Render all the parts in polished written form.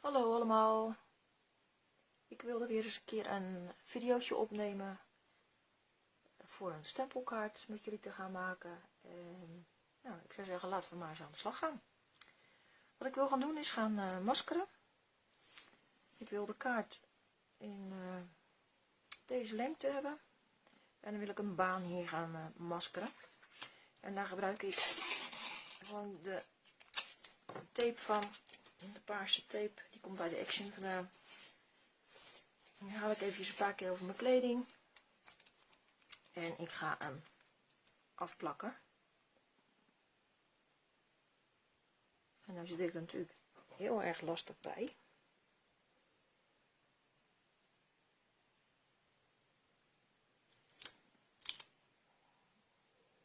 Hallo allemaal, ik wilde weer eens een keer een videootje opnemen voor een stempelkaart met jullie te gaan maken. En nou, ik zou zeggen, laten we maar eens aan de slag gaan. Wat ik wil gaan doen is gaan maskeren. Ik wil de kaart in deze lengte hebben en dan wil ik een baan hier gaan maskeren. En daar gebruik ik gewoon de tape van, de paarse tape, die komt bij de Action vandaan. Dan haal ik even een paar keer over mijn kleding en ik ga hem afplakken. En nou zit ik er natuurlijk heel erg lastig bij.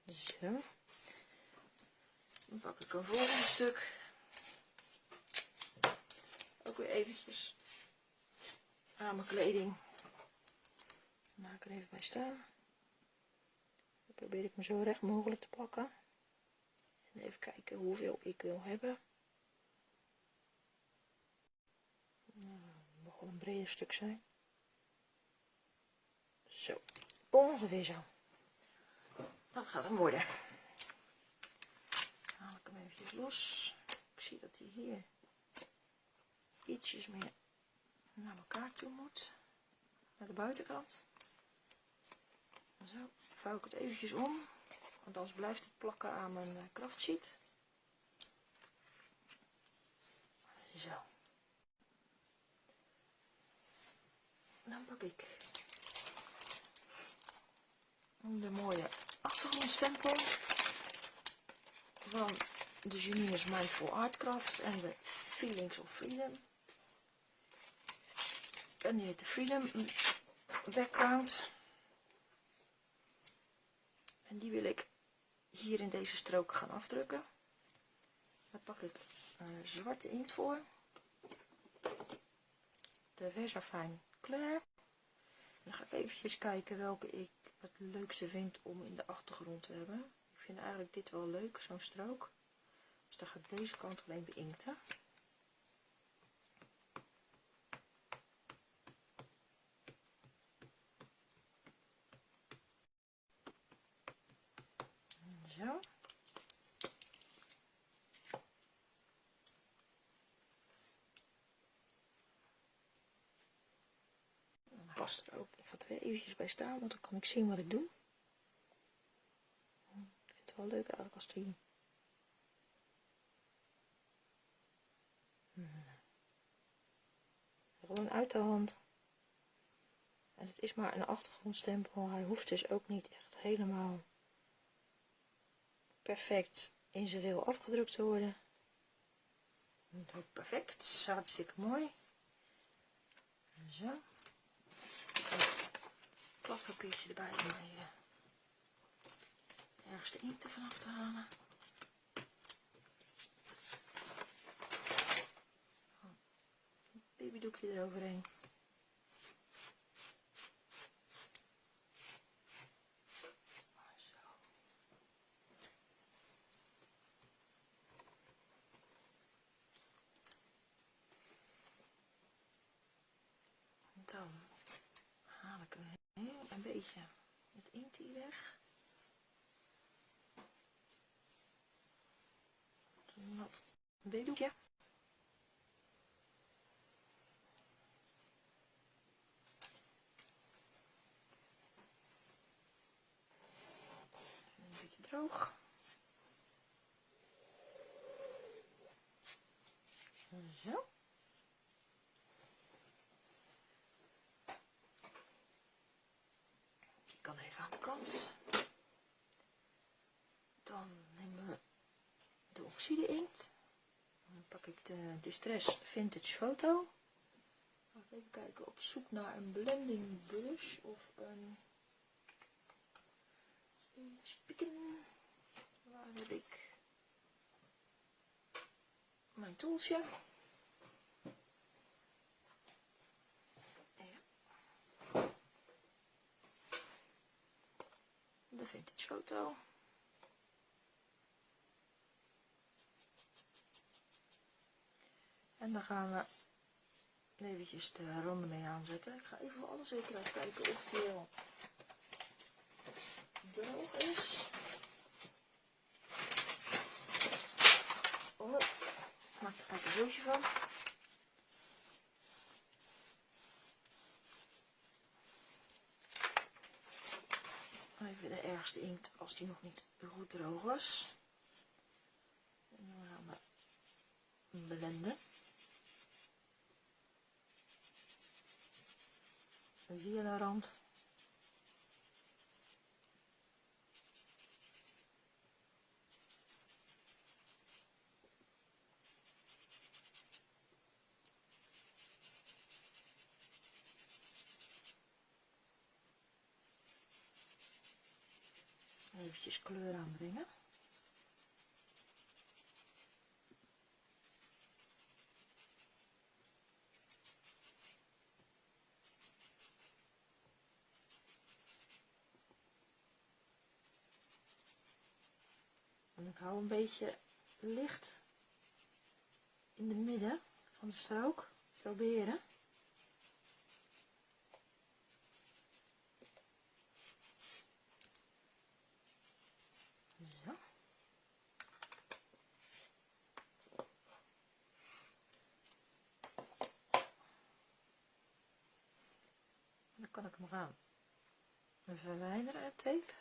Zo. Dan pak ik een volgende stuk. Ook weer eventjes aan mijn kleding. Dan laat ik er even bij staan. Dan probeer ik me zo recht mogelijk te pakken. En even kijken hoeveel ik wil hebben. Nou, het mag wel een breder stuk zijn. Zo, ongeveer zo. Dat gaat hem worden. Dan haal ik hem eventjes los. Ik zie dat hij hier ietsjes meer naar elkaar toe moet. Naar de buitenkant. Zo, vouw ik het eventjes om. Want anders blijft het plakken aan mijn kraftsheet. Zo. Dan pak ik de mooie achtergrondstempel van de Janine's Mindful Artcraft en de Feelings of Freedom. En die heet de Freedom Background. En die wil ik hier in deze strook gaan afdrukken. Daar pak ik zwarte inkt voor. De Versafine kleur. Dan ga ik eventjes kijken welke ik het leukste vind om in de achtergrond te hebben. Ik vind eigenlijk dit wel leuk, zo'n strook. Dus dan ga ik deze kant alleen beinkten. Zo. Dan past er ook. Ik ga er weer eventjes bij staan, want dan kan ik zien wat ik doe. Ik vind het wel leuk eigenlijk als die gewoon uit de hand. En het is maar een achtergrondstempel. Hij hoeft dus ook niet echt helemaal perfect in zijn rail afgedrukt te worden. Perfect, hartstikke mooi. Zo. Kladpapiertje erbij om even ergens de inkt ervan af te halen. Babydoekje eroverheen. Zo. Dan haal ik een beetje het inkt hier weg. Wat babydoekje. Een beetje droog. Zo. Die kan even aan de kant. Dan nemen we de oxide inkt. Dan pak ik de Distress Vintage Photo. Even kijken, op zoek naar een blending brush of een spieken. Waar heb ik mijn toolsje? Ja. De Vintage Photo. En dan gaan we eventjes de randen mee aanzetten. Ik ga even voor alle zekerheid kijken of die al droog is. Oh, ik maak er gelijk een zootje van. Even de ergste inkt als die nog niet goed droog was. En dan gaan we blenden. Via de rand. Eventjes kleur aanbrengen. En ik hou een beetje licht in de midden van de strook. Proberen. Zo. Dan kan ik hem gaan verwijderen, het tape.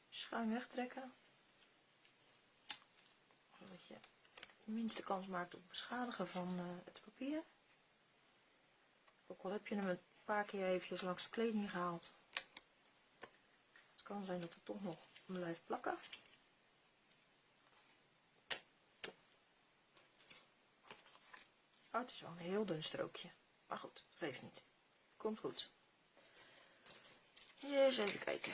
Schuim wegtrekken. Zodat je de minste kans maakt op beschadigen van het papier. Ook al heb je hem een paar keer eventjes langs de kleding gehaald. Het kan zijn dat het toch nog blijft plakken. Oh, het is wel een heel dun strookje. Maar goed, geeft niet. Komt goed. Eens even kijken.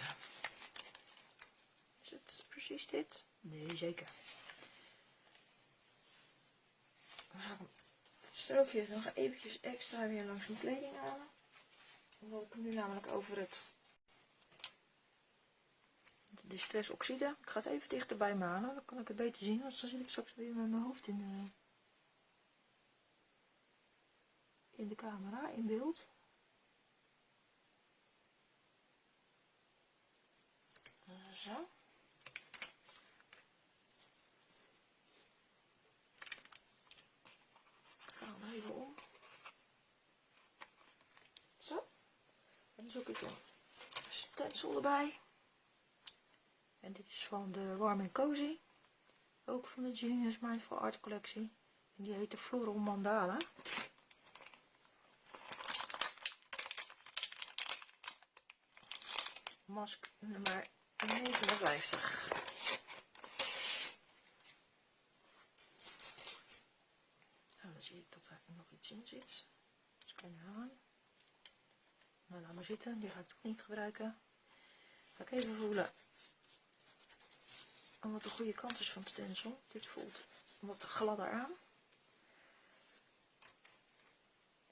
Is het precies dit? Nee, zeker. Dan ga ik het strookje nog eventjes extra weer langs mijn kleding halen. Omdat ik hem nu namelijk over het Distress Oxide. Ik ga het even dichterbij me halen. Dan kan ik het beter zien. Anders dan zit ik straks weer met mijn hoofd in de camera, in beeld. Zo. Gaan we even om. Zo. En dan zoek ik een stencil erbij. En dit is van de Warm & Cozy. Ook van de Genius Mindful Art collectie. En die heet de Floral Mandala. Mask nummer 59. Nou, dan zie ik dat er nog iets in zit. Dus kan je aan. Nou, laat maar zitten. Die ga ik toch niet gebruiken. Ga ik even voelen wat de goede kant is van het stencil. Dit voelt wat gladder aan.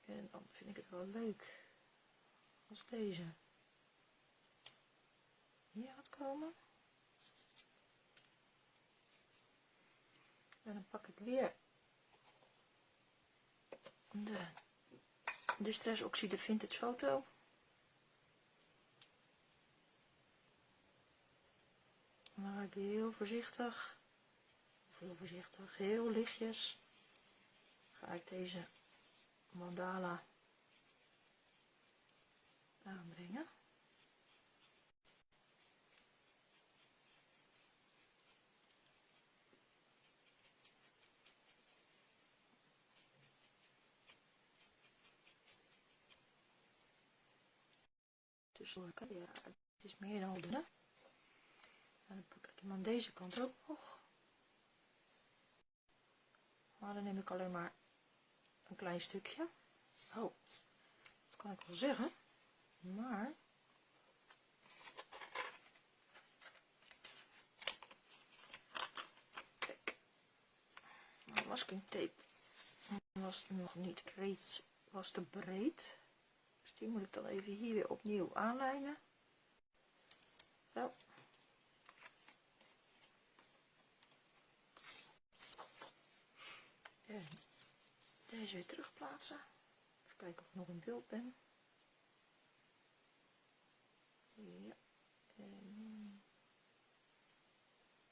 En dan vind ik het wel leuk als deze hier gaat komen. En dan pak ik weer de Distress Oxide Vintage Foto. En dan ga ik heel voorzichtig, heel lichtjes, ga ik deze mandala aanbrengen. Dus ja, het is meer dan voldoende. En dan pak ik hem aan deze kant ook nog. Maar dan neem ik alleen maar een klein stukje. Oh, dat kan ik wel zeggen. Maar kijk, mijn masking tape was nog niet breed, was te breed. Dus die moet ik dan even hier weer opnieuw aanlijnen. Zo. Deze weer terug plaatsen. Even kijken of ik nog in beeld ben. Ja. En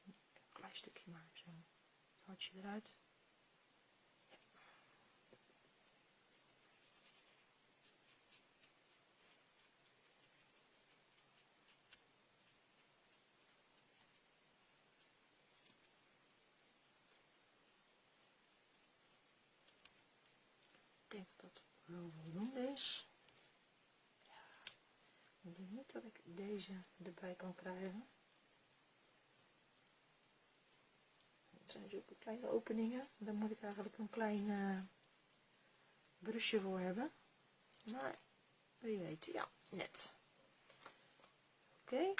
een klein stukje maar zo. Het hartje eruit. Ja. Ik denk dat dat wel voldoende is. Ja. Ik denk niet dat ik deze erbij kan krijgen. Het zijn zulke kleine openingen. Daar moet ik eigenlijk een klein brusje voor hebben. Maar wie weet, ja, net. Oké.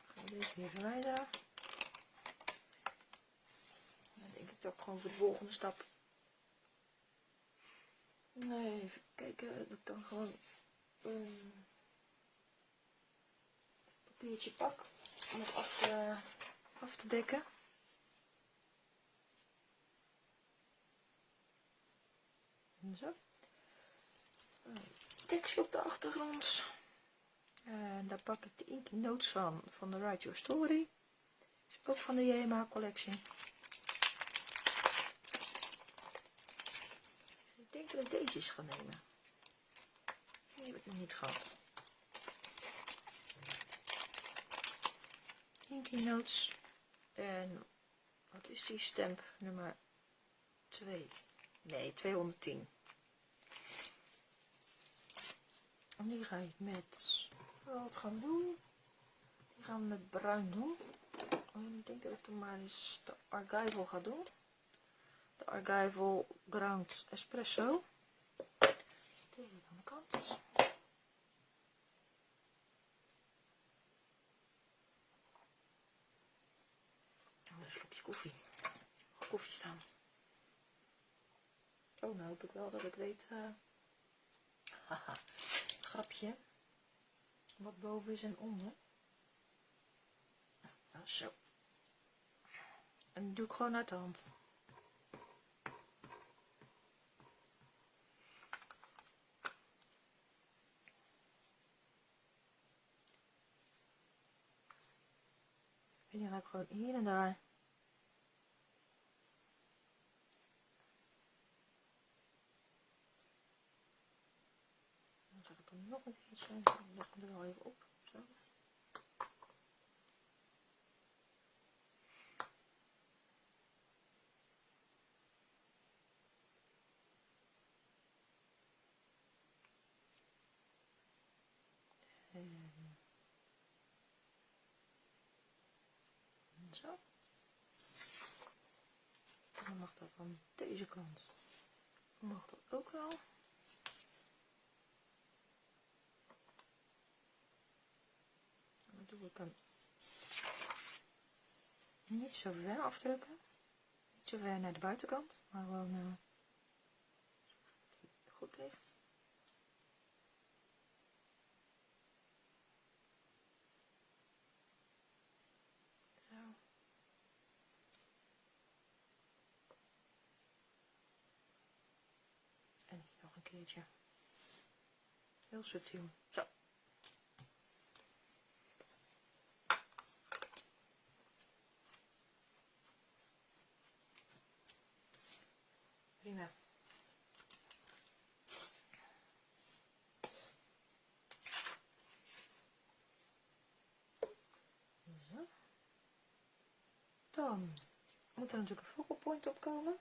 Gaan we deze weer verwijderen. Dan denk ik dat ik gewoon voor de volgende stap. Nee, even kijken. Dat ik dan gewoon een papiertje pak om het af te dekken. Zo. Tekstje op de achtergrond. En daar pak ik de Inky Notes van de Write Your Story. Is ook van de JMA collectie. Ik denk dat ik deze eens ga nemen. Die heb ik nog niet gehad. Inky Notes. En wat is die stamp nummer 2? Nee, 210. En die ga ik met wat gaan doen. Die gaan we met bruin doen. En ik denk dat ik dan maar eens de Archival ga doen. De Archival Ground Espresso. Deze aan de kant. Een slokje koffie. Koffie staan. Oh, nou hoop ik wel dat ik weet. Haha, grapje. Wat boven is en onder. Nou, zo. En die doe ik gewoon uit de hand. En die ga ik gewoon hier en daar. Dan zet ik hem nog een keertje. Dan leg ik hem er wel even op. Zo. En zo. En dan mag dat aan deze kant. Mag dat ook wel. Dan doe ik hem niet zo ver afdrukken. Niet zo ver naar de buitenkant. Maar gewoon dat hij goed ligt. Zo. En hier nog een keertje. Heel subtiel. Zo. Prima. Zo. Dan moet er natuurlijk een focal point op komen.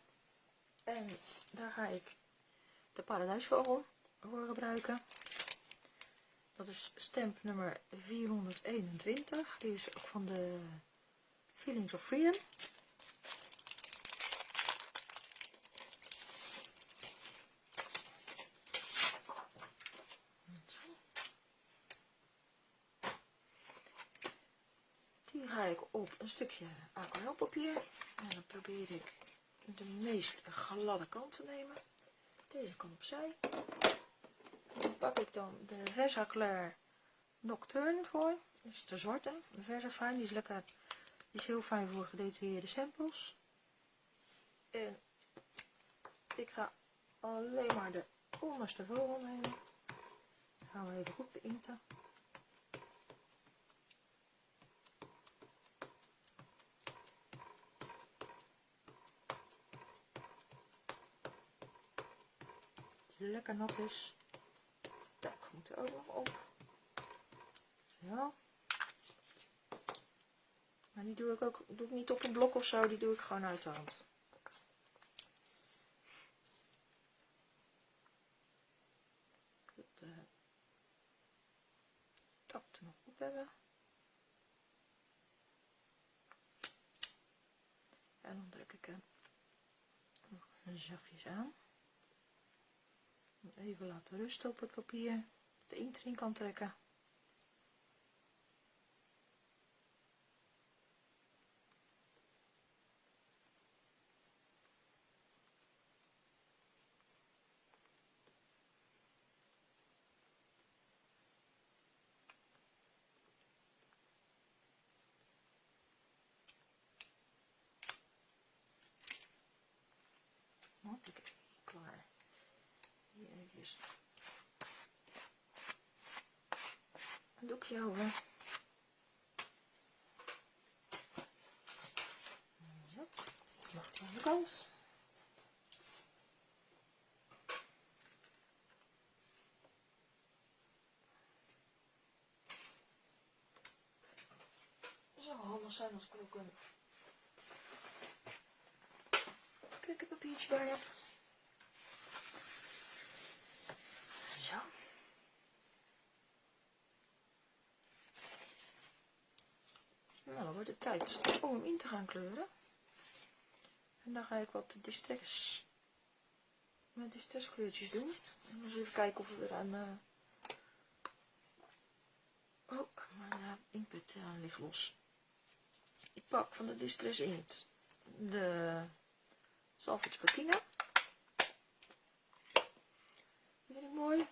En daar ga ik de paradijsvogel voor gebruiken. Dat is stamp nummer 421. Die is ook van de Feelings of Freedom. Die ga ik op een stukje aquarelpapier. En dan probeer ik de meest gladde kant te nemen. Deze kan opzij. Dan pak ik dan de Versaclair Nocturne voor. Dat is de zwarte. De Versafine, die is lekker Die is heel fijn voor gedetailleerde stempels. En ik ga alleen maar de onderste vogel nemen. Dan gaan we even goed beinten. Die lekker nat is. Dat moet er ook nog op. Zo. Maar die doe ik niet op een blok of zo, die doe ik gewoon uit de hand. De tak er nog op hebben. En dan druk ik hem nog zachtjes aan. Even laten rusten op het papier. Dat de inkt erin kan trekken. Oké, klaar. Hier eventjes een doekje over. Zo, mag die aan de kant. Het zou wel handig zijn als ik er ook een keukenpapiertje bij heb. Zo. Nou, dan wordt het tijd om hem in te gaan kleuren. En dan ga ik wat distress kleurtjes doen. En eens even kijken of we eraan... Oh, mijn inkpot ligt los. Ik pak van de Distress Inkt de Salvage Patina. Die vind ik mooi.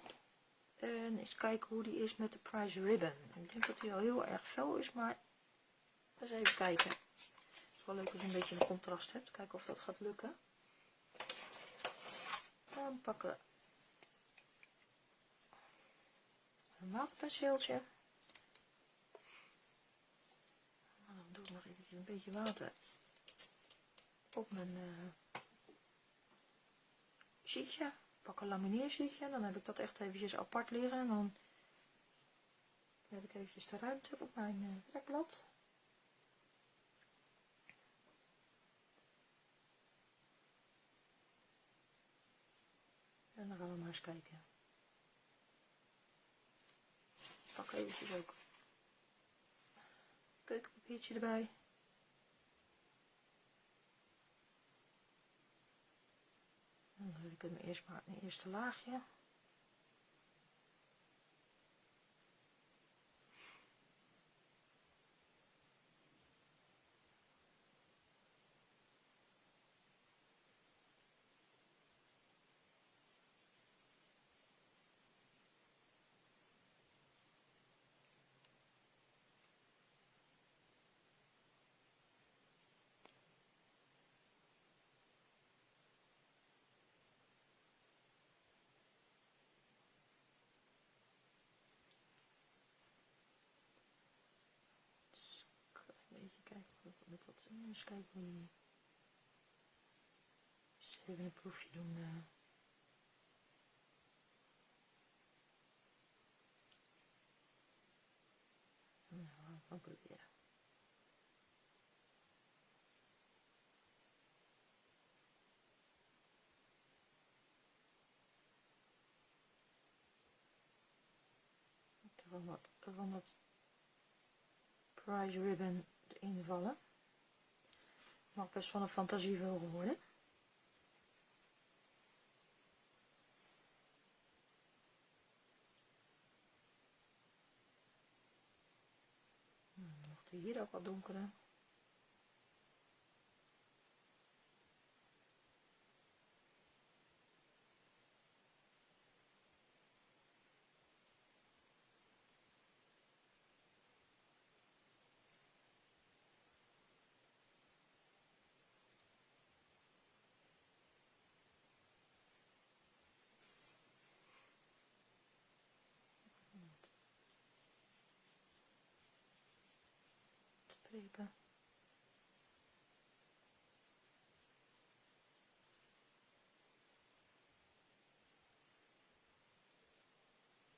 En eens kijken hoe die is met de Price Ribbon. Ik denk dat die al heel erg fel is, maar eens even kijken. Het is wel leuk als je een beetje een contrast hebt. Kijken of dat gaat lukken. Dan pakken een waterpenseeltje. Dan doe ik nog even een beetje water op mijn sheetje. Pak een lamineersheetje. Dan heb ik dat echt eventjes apart liggen. En dan heb ik eventjes de ruimte op mijn werkblad. En dan gaan we maar eens kijken. Ik pak eventjes ook een keukenpapiertje erbij. Dan doe ik hem eerst maar een eerste laagje. Met wat eens kijken hoe die. Dus even een proefje doen. Nou, we gaan proberen. Van dat Price Ribbon erin vallen. Mag best van een fantasievogel worden. Nog hier ook wat donkerder. strepen.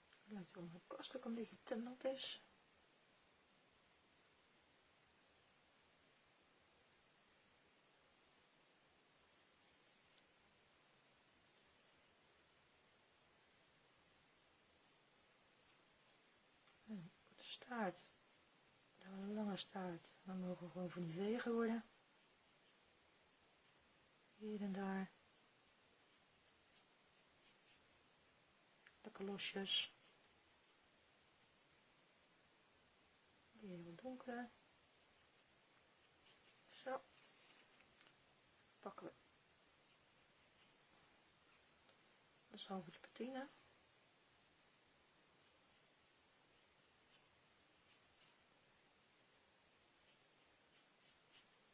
Het lijkt wel mijn kwast ook een beetje te nat is. En de staart, een lange staart, dan mogen gewoon van die vegen worden. Hier en daar. Lekker losjes. Hier wat donkerder. Zo. Pakken we een zalvertje patine.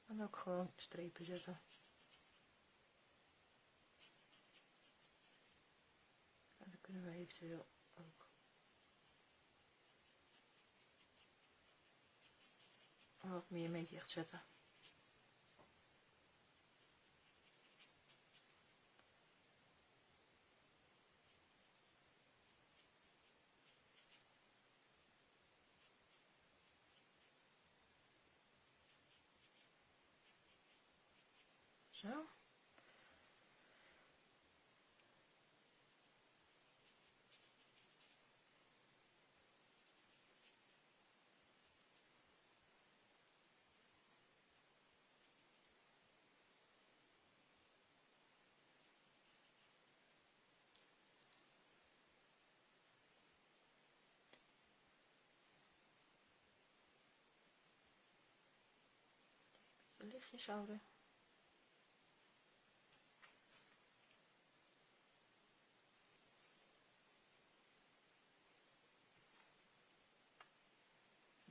En ook gewoon strepen zetten. En dan kunnen we eventueel ook wat meer mee dicht zetten. Zo. Lichtjes houden.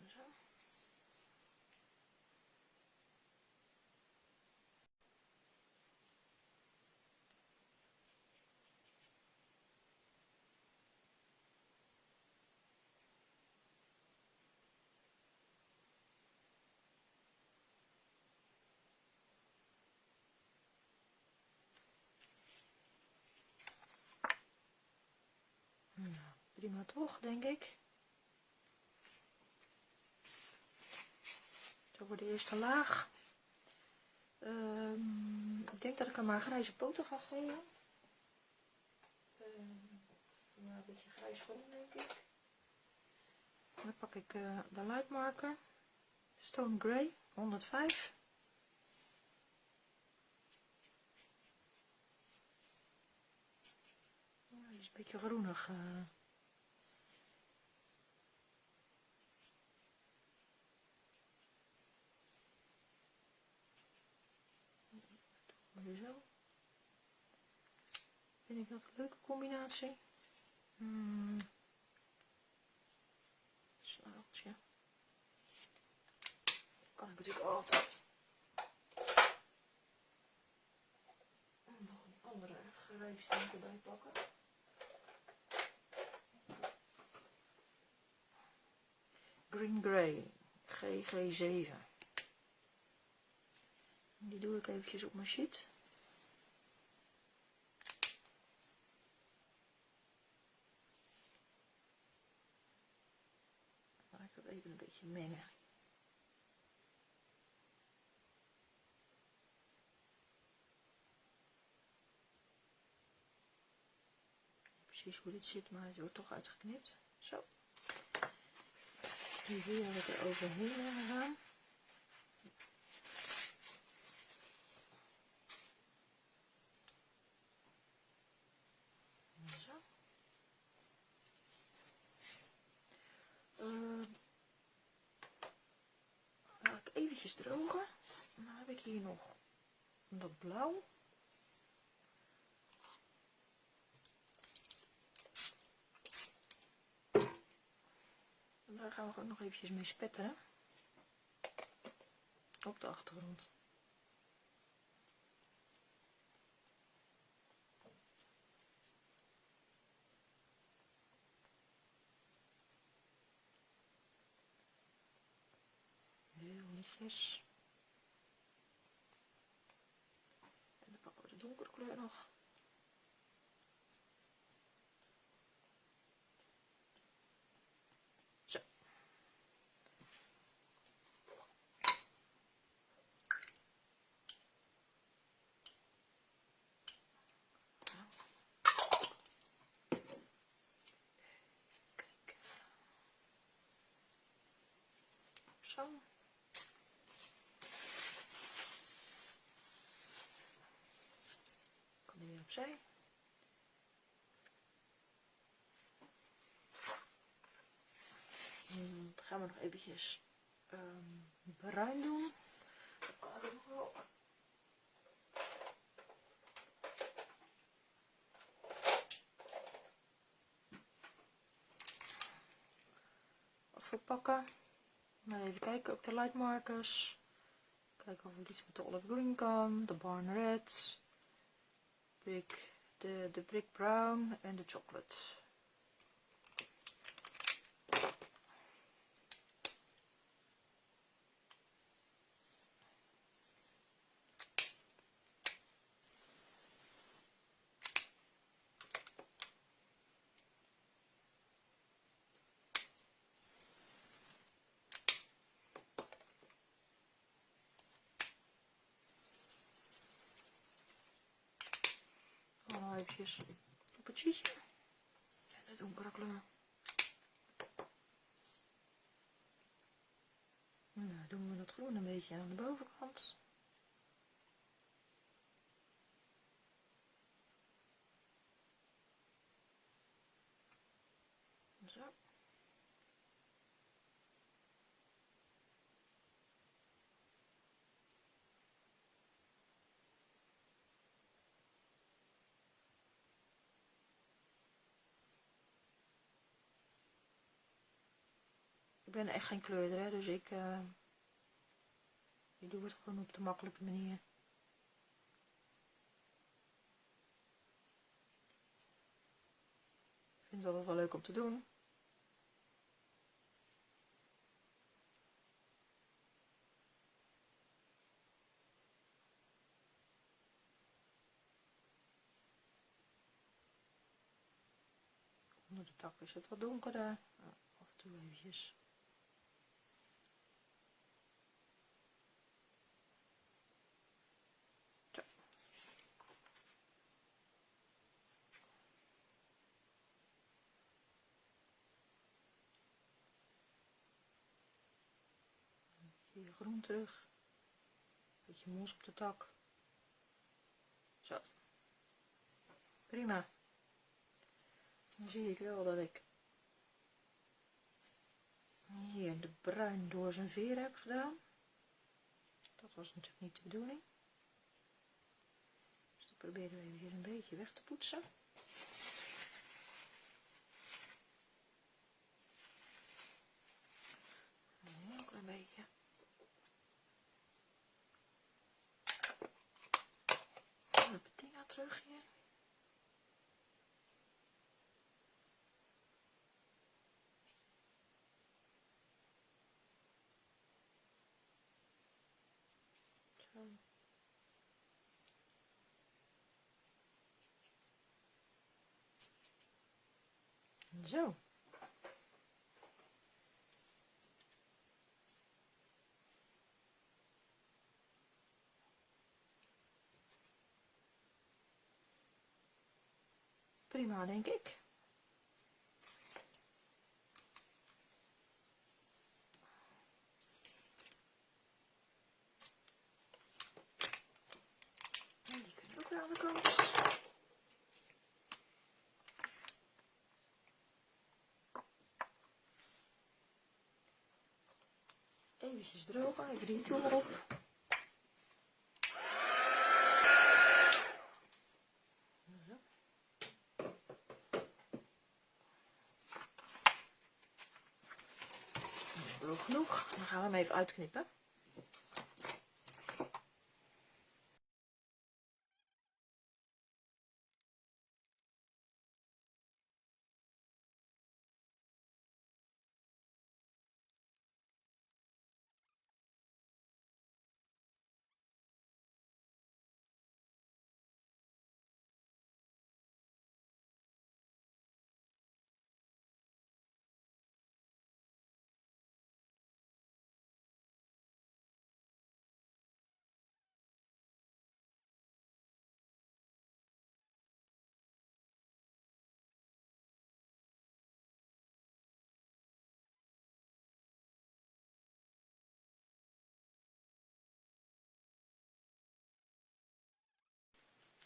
Zo. Nou, prima toch, denk ik. Zo voor de eerste laag. Ik denk dat ik er maar grijze poten ga gooien. Maar een beetje grijs groen, denk ik. Dan pak ik de light marker. Stone Grey 105. Ja, die is een beetje groenig. Zo. Vind ik dat een leuke combinatie. Snareltje. Kan ik natuurlijk altijd nog een andere grijs erbij pakken. Green Grey GG7. Die doe ik eventjes op mijn sheet. Laat ik dat even een beetje mengen. Precies hoe dit zit, maar het wordt toch uitgeknipt. Zo. Hier heb ik er overheen gegaan. Zo. Laat ik eventjes drogen. Dan heb ik hier nog dat blauw. En daar gaan we ook nog eventjes mee spetteren. Op de achtergrond. Heel eventjes. En dan pakken we de donkere kleur nog. Zo. Kijken. Zo. Kan die weer opzij. Dan gaan we nog eventjes bruin doen. Dat kan ik nog wel. Wat voor pakken. Nou, even kijken, ook de light markers. Kijken of ik iets met de olive green kan. De barn red. De brick brown en de chocolate. Allemaal eventjes op het sheetje. En de donkere kleur. Nou, doen we dat groen een beetje aan de bovenkant. Zo. Ik ben echt geen kleurder, hè, dus ik doe het gewoon op de makkelijke manier. Ik vind het altijd wel leuk om te doen. Onder de tak is het wat donkerder. Af en toe eventjes. Zo. Hier groen terug. Beetje mos op de tak. Zo. Prima. Dan zie ik wel dat ik hier de bruin door zijn veer heb gedaan. Dat was natuurlijk niet de bedoeling. Dus dat proberen we even een beetje weg te poetsen. Een heel klein beetje. En de patina terug hier. Zo. Zo. Prima, denk ik. En die kunnen ook weer aan de kant. Eventjes drogen, even die tool erop. Droog genoeg. Dan gaan we hem even uitknippen.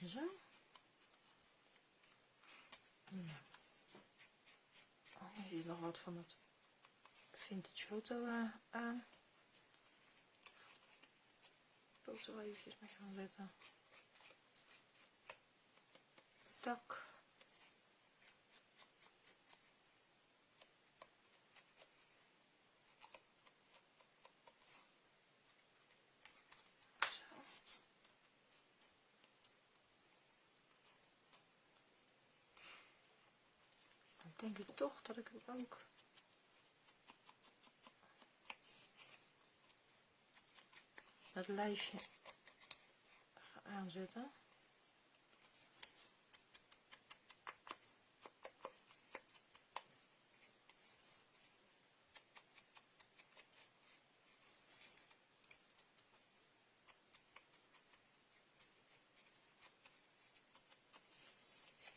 Zo. Nou. Oh, hier zit nog wat van het vintage foto aan. Foto eventjes mee gaan zetten. Tak. Dan denk ik toch dat ik hem ook dat lijstje ga aanzetten.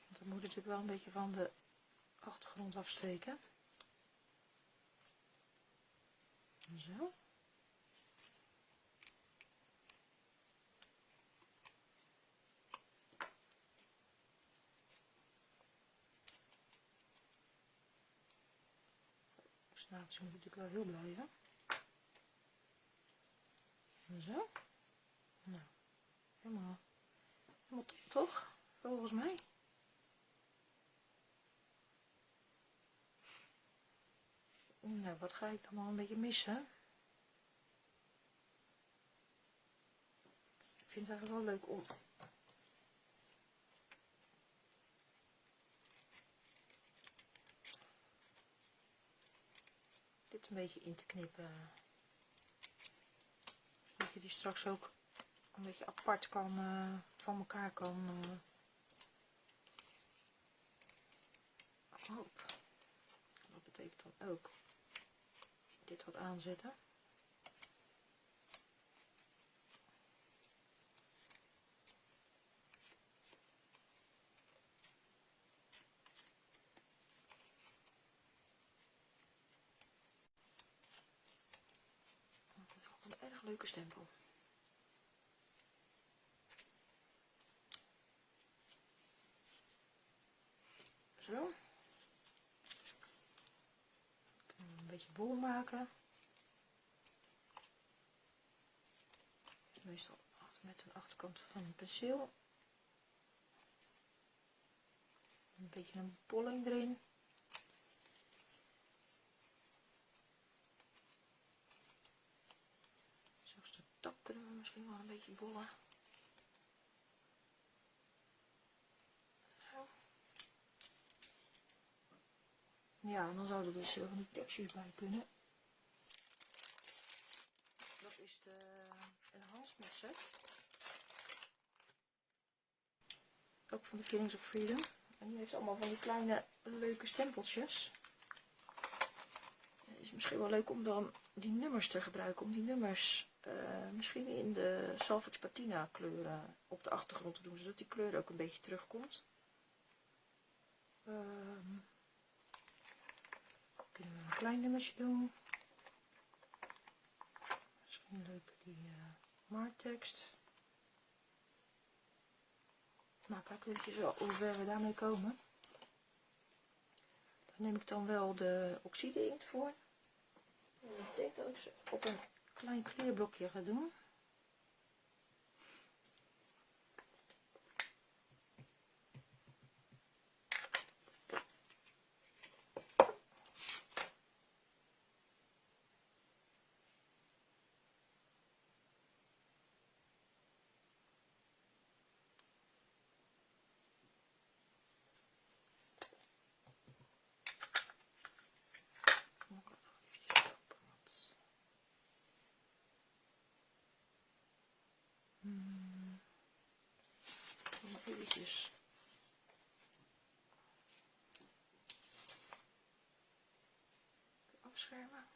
Want dan moet het natuurlijk wel een beetje van de achtergrond afsteken. Zo. Snaatje moet natuurlijk wel heel blijven. Zo. Nou, helemaal top, toch? Volgens mij. Nou, wat ga ik dan wel een beetje missen? Ik vind het eigenlijk wel leuk om dit een beetje in te knippen. Zodat je die straks ook een beetje apart kan, van elkaar kan. Dat betekent dan ook dit wat aanzetten. Dat is ook een erg leuke stempel. Zo. Een beetje bol maken. Meestal met een achterkant van een penseel. Een beetje een bolling erin. Zelfs de tak kunnen we misschien wel een beetje bollen. Zo. Ja, en dan zouden er dus van die tekstjes bij kunnen. Dat is de Enhancement set. Ook van de Feelings of Freedom. En die heeft allemaal van die kleine leuke stempeltjes. Het is misschien wel leuk om dan die nummers te gebruiken. Om die nummers misschien in de Salvage Patina kleuren op de achtergrond te doen. Zodat die kleur ook een beetje terugkomt. Kunnen we een klein nummertje doen. Misschien leuk die maarttekst. Nou, kijk eventjes wel hoe ver we daarmee komen. Daar neem ik dan wel de oxide inkt voor. En ik denk dat ik ze op een klein kleurblokje ga doen. Eventjes afschermen.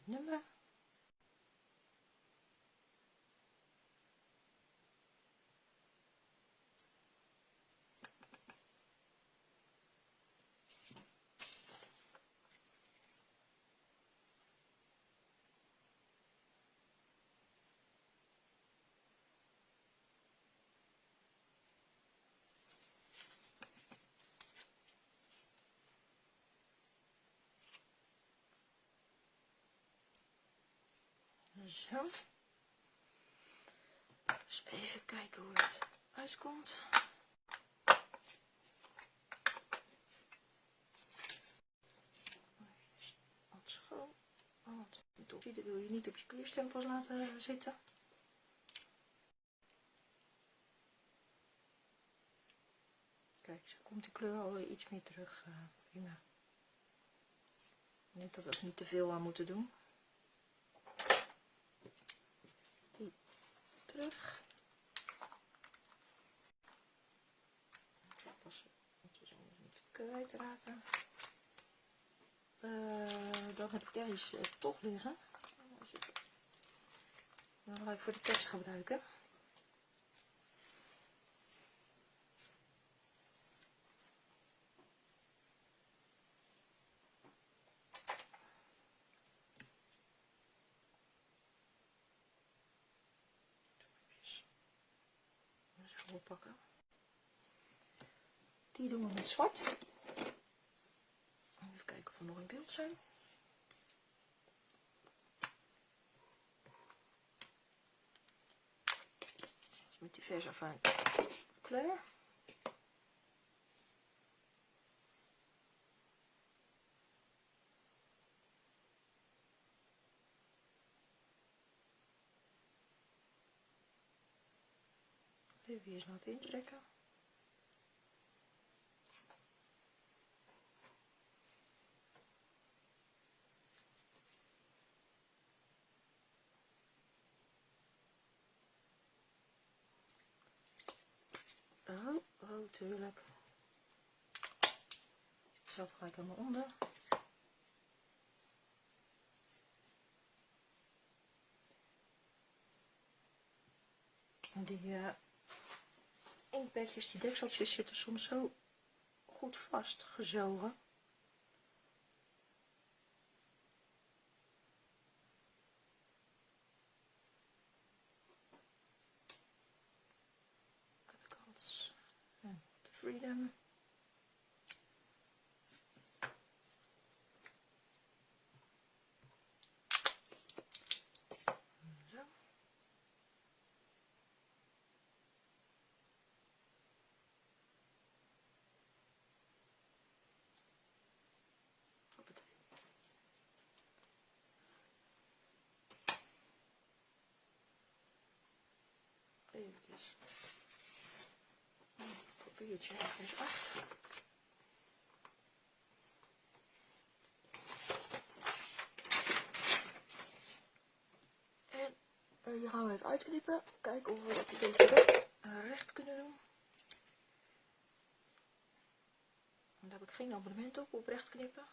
nummer. Zo. Dus even kijken hoe het uitkomt. Wat schoon. Want dat wil je niet op je kleurstempels laten zitten. Kijk, zo komt die kleur alweer iets meer terug. Prima. Ik denk dat we ook niet te veel aan moeten doen. Die terug. Passen, want we zullen het niet kwijtraken. Dan heb ik deze toch liggen. Dan ga ik voor de tekst gebruiken. Zo oppakken. Die doen we met zwart. Even kijken of we nog in beeld zijn. Dus met die Versafine kleur. Even eens laten intrekken. Oh, tuurlijk. Zelf ga ik helemaal onder. En die inkpetjes, die dekseltjes zitten soms zo goed vastgezogen. Kant en de Freedom. Zo. Hoppatee. Eventjes. Papiertje ergens af. En hier gaan we even uitknippen. Kijken of we dat een beetje recht kunnen doen. Daar heb ik geen abonnement op recht knippen.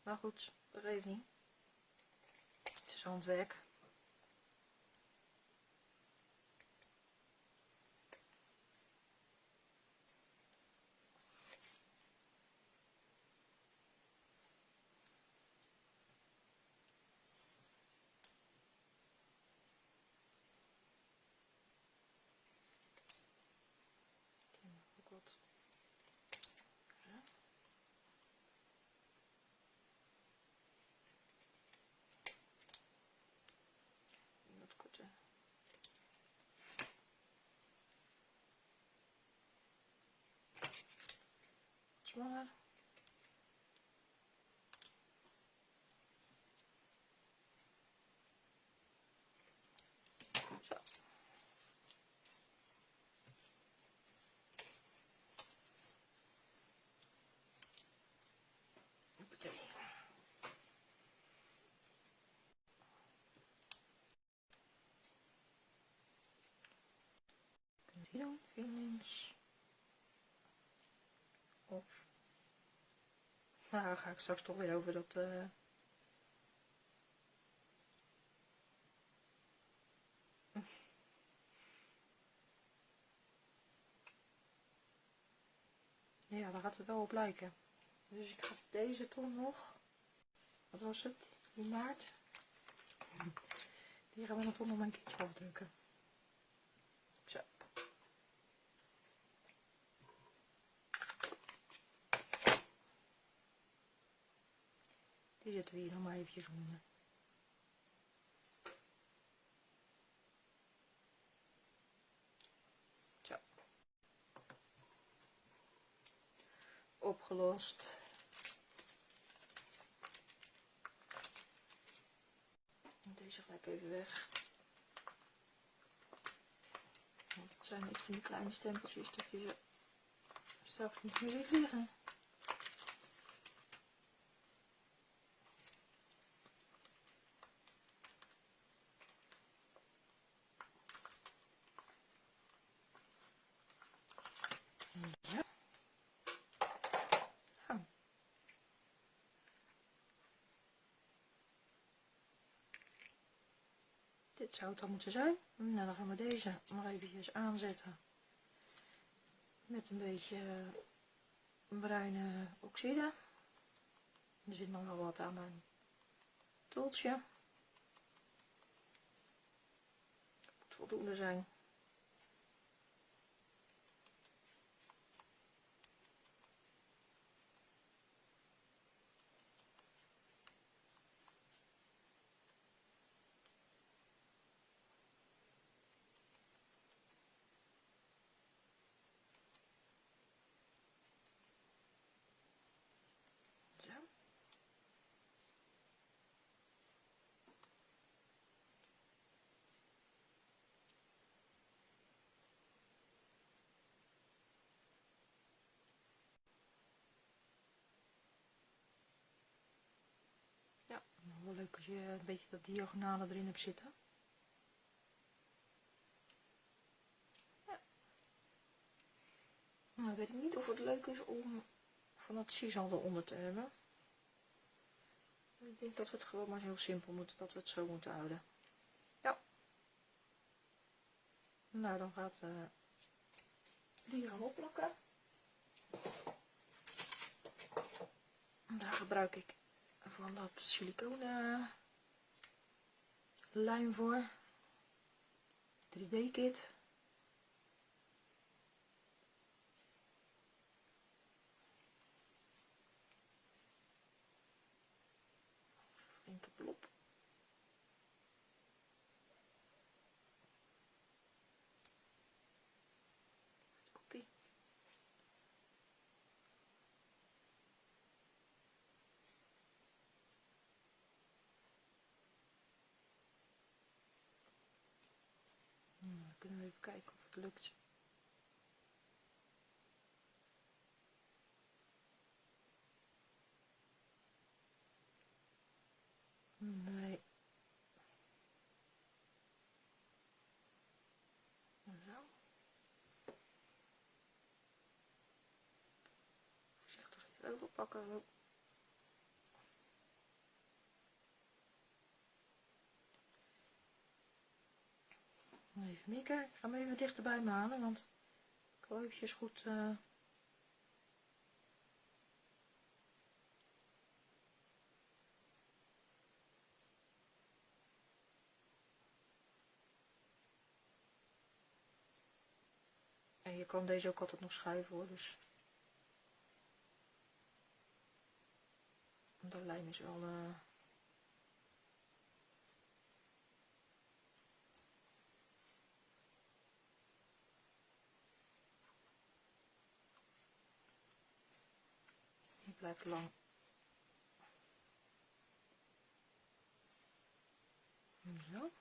Maar goed, dat geeft niet. Het is handwerk. Ook wat. Ja. Wat korter. Wat smaller. Zo. Hoppatee. Kunnen we hier doen? Feelings. Of, nou, ga ik straks toch weer over dat... Ja, daar gaat het wel op lijken. Dus ik ga deze toch nog... Wat was het? 3 maart. Die gaan we dan toch nog een keertje afdrukken. Zo. Die zetten we hier nog maar eventjes onder. Zo. Opgelost. Deze ga ik even weg. Want het zijn niet van die kleine stempeltjes dat je ze straks niet meer weet liggen. Ja. Oh. Dit zou het dan moeten zijn. Nou, dan gaan we deze nog eventjes aanzetten. Met een beetje bruine oxide. Er zit nog wel wat aan mijn toeltje. Moet voldoende zijn. Zo. Ja, wel leuk als je een beetje dat diagonale erin hebt zitten. Ja. Nou, weet ik niet of het leuk is om van dat sisal eronder te hebben. Ik denk dat we het gewoon maar heel simpel moeten, dat we het zo moeten houden. Ja. Nou, dan gaat die gaan opplakken. En daar gebruik ik van dat siliconen lijm voor. 3D kit. Flinke plop. Kopie. Dan kunnen we even kijken of het lukt. Nee. Zo. Voorzichtig even overpakken. Even mikken. Ik ga hem even dichterbij me halen, want ik wil eventjes goed... En je kan deze ook altijd nog schuiven hoor, dus... De lijm is wel... Die blijft lang. Zo.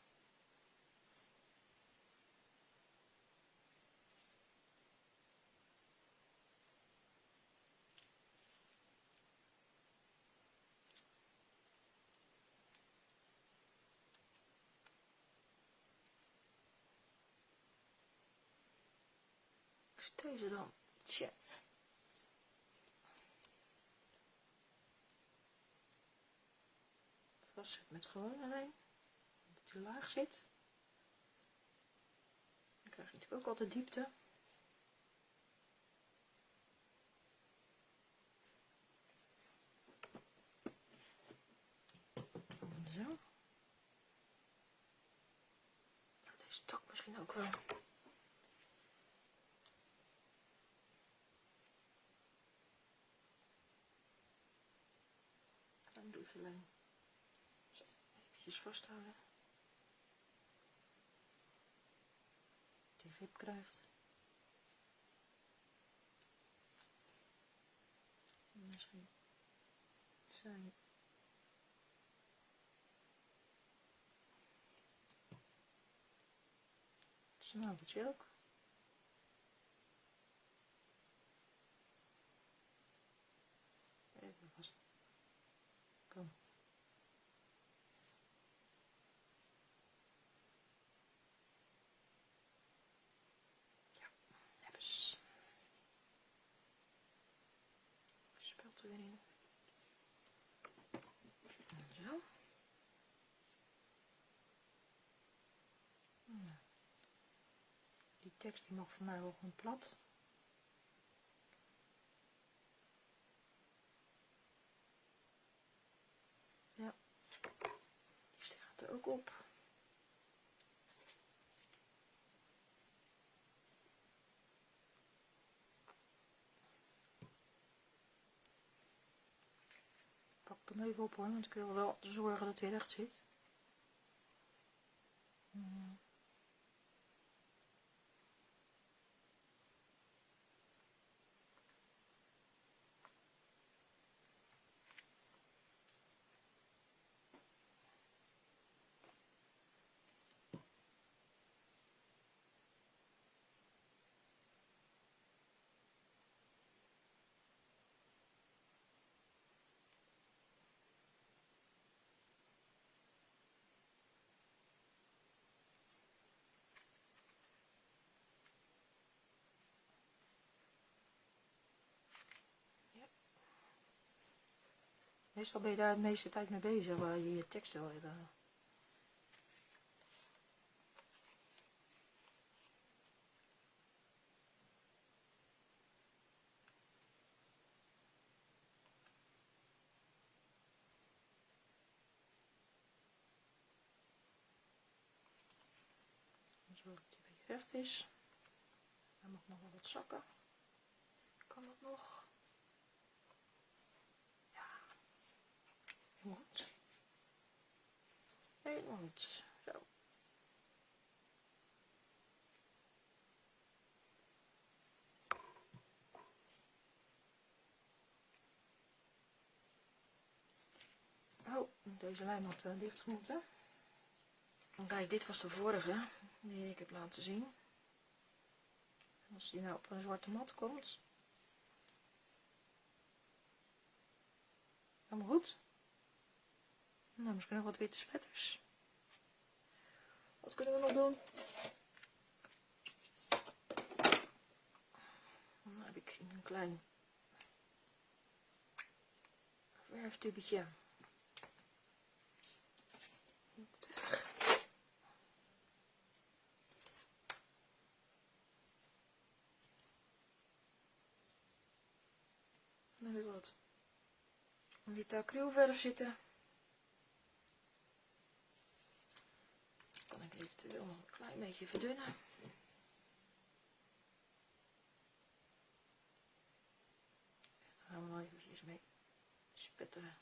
Is deze dan? Tja. vastzet met gewone lijm, dat hij laag zit. Dan krijg je natuurlijk ook altijd diepte. Zo. Deze tak misschien ook wel. Dan doe je lijn. Zo, eventjes vasthouden. Die grip krijgt. Misschien zijn het snaveltje ook. Even vast. Kom. Ja, hebben ze. Speelt er weer in. Zo. Nou, die tekst die mag voor mij wel gewoon plat. Ja, die staat er ook op. Pak hem even op hoor, want ik wil wel zorgen dat hij recht zit. Meestal ben je daar de meeste tijd mee bezig, waar je je tekst wil hebben. Zorg dat hij een beetje recht is. Hij mag nog wel wat zakken. Kan dat nog? Ja. Helemaal goed. Helemaal goed. Zo. Oh, deze lijn had dicht moeten. Kijk, dit was de vorige die ik heb laten zien. En als die nou op een zwarte mat komt. Helemaal goed. Nou, misschien nog wat witte spetters. Wat kunnen we nog doen? Dan heb ik een klein verftubetje. Dan heb ik wat witte acrylverf zitten. Kan ik eventueel nog een klein beetje verdunnen. En dan gaan we wel eventjes mee spetteren.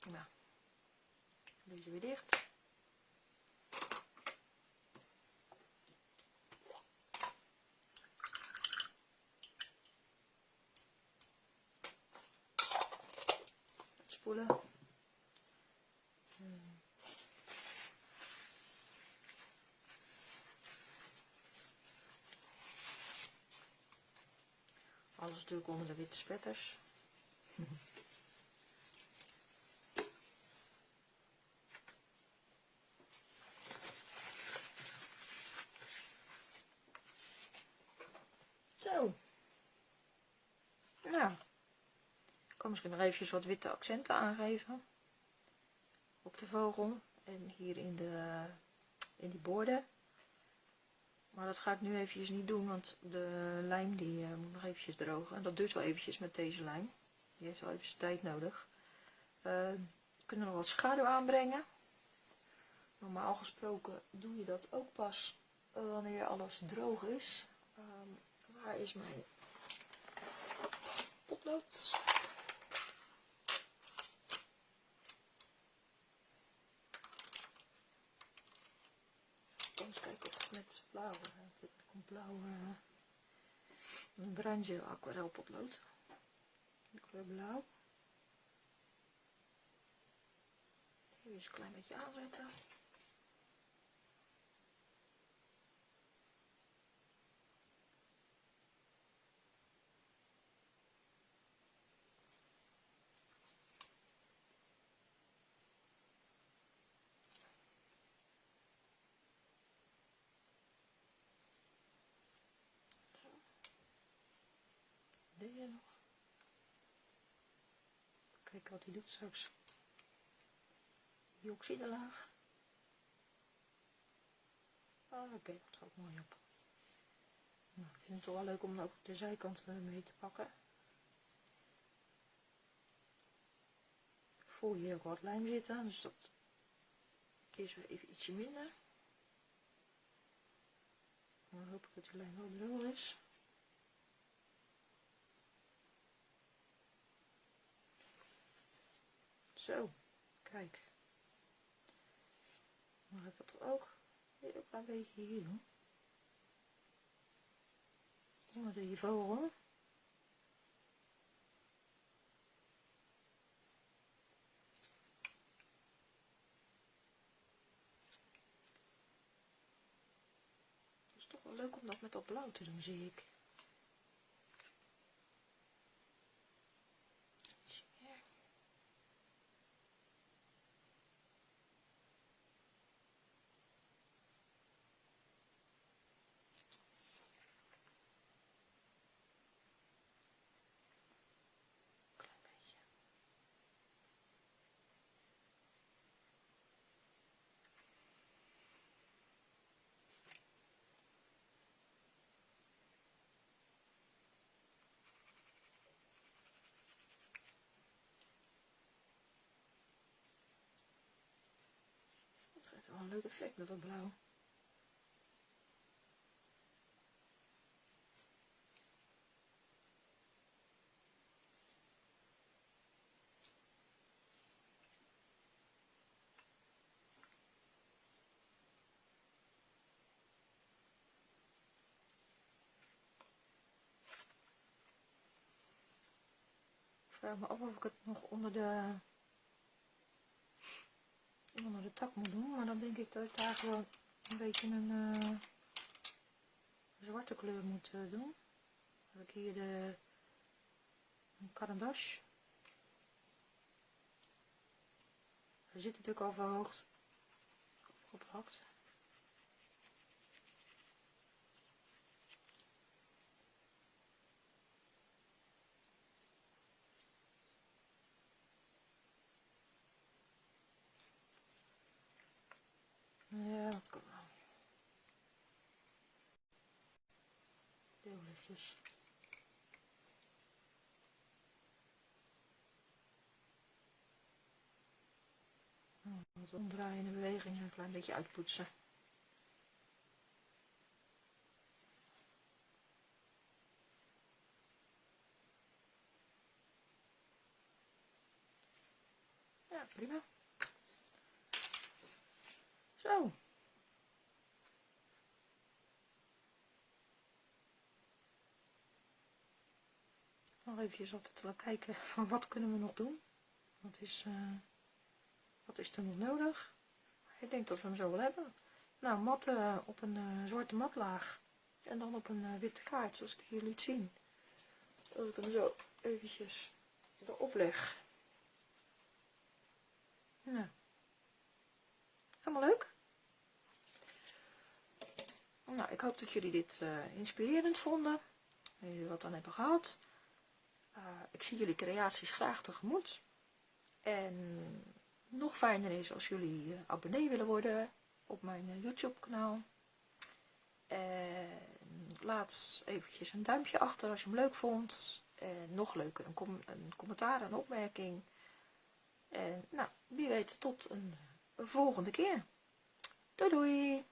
Nou, deze weer dicht. alles natuurlijk onder de witte spetters. Zo. Nou. Ik kan misschien nog eventjes wat witte accenten aangeven. Op de vogel. En hier in die borden. Maar dat ga ik nu eventjes niet doen, want de lijm die moet nog eventjes drogen. En dat duurt wel eventjes met deze lijm. Die heeft wel even tijd nodig. We kunnen nog wat schaduw aanbrengen. Normaal gesproken doe je dat ook pas wanneer alles droog is. Waar is mijn potlood? Eens kijken of het met blauw, een bruin geel aquarelpotlood. De kleur blauw. Even een klein beetje aanzetten. Deze nog. Kijken wat hij doet straks. Die oxidelaag. Oké, dat valt mooi op. Nou, ik vind het toch wel leuk om ook de zijkant mee te pakken. Ik voel hier ook wat lijm zitten, dus dat is weer even ietsje minder. Dan hoop ik dat die lijm wel droog is. Zo, kijk. Dan ga ik dat ook weer een klein beetje hier doen. Onder de vogel. Het is toch wel leuk om dat met dat blauw te doen, zie ik. Dat geeft wel een leuk effect met dat blauw. Ik vraag me af of ik het nog onder de tak moet doen, maar dan denk ik dat ik daar gewoon een beetje een zwarte kleur moet doen. Dan heb ik hier een carandache. Er zit natuurlijk al verhoogd opgeplakt. Ja, dat kan wel. Heel lichtjes. Wat omdraaiende bewegingen, een klein beetje uitpoetsen. Ja, prima. Zo. Nog eventjes altijd wel kijken van wat kunnen we nog doen. Wat is er nog nodig? Ik denk dat we hem zo wel hebben. Nou, mat op een zwarte matlaag. En dan op een witte kaart, zoals ik hier liet zien. Als ik hem zo eventjes erop leg. Nou, helemaal leuk. Nou, ik hoop dat jullie dit inspirerend vonden. Dat jullie wat aan hebben gehad. Ik zie jullie creaties graag tegemoet. En nog fijner is als jullie abonnee willen worden op mijn YouTube kanaal. En laat eventjes een duimpje achter als je hem leuk vond. En nog leuker, een commentaar, een opmerking. En nou, wie weet tot een volgende keer. Doei doei!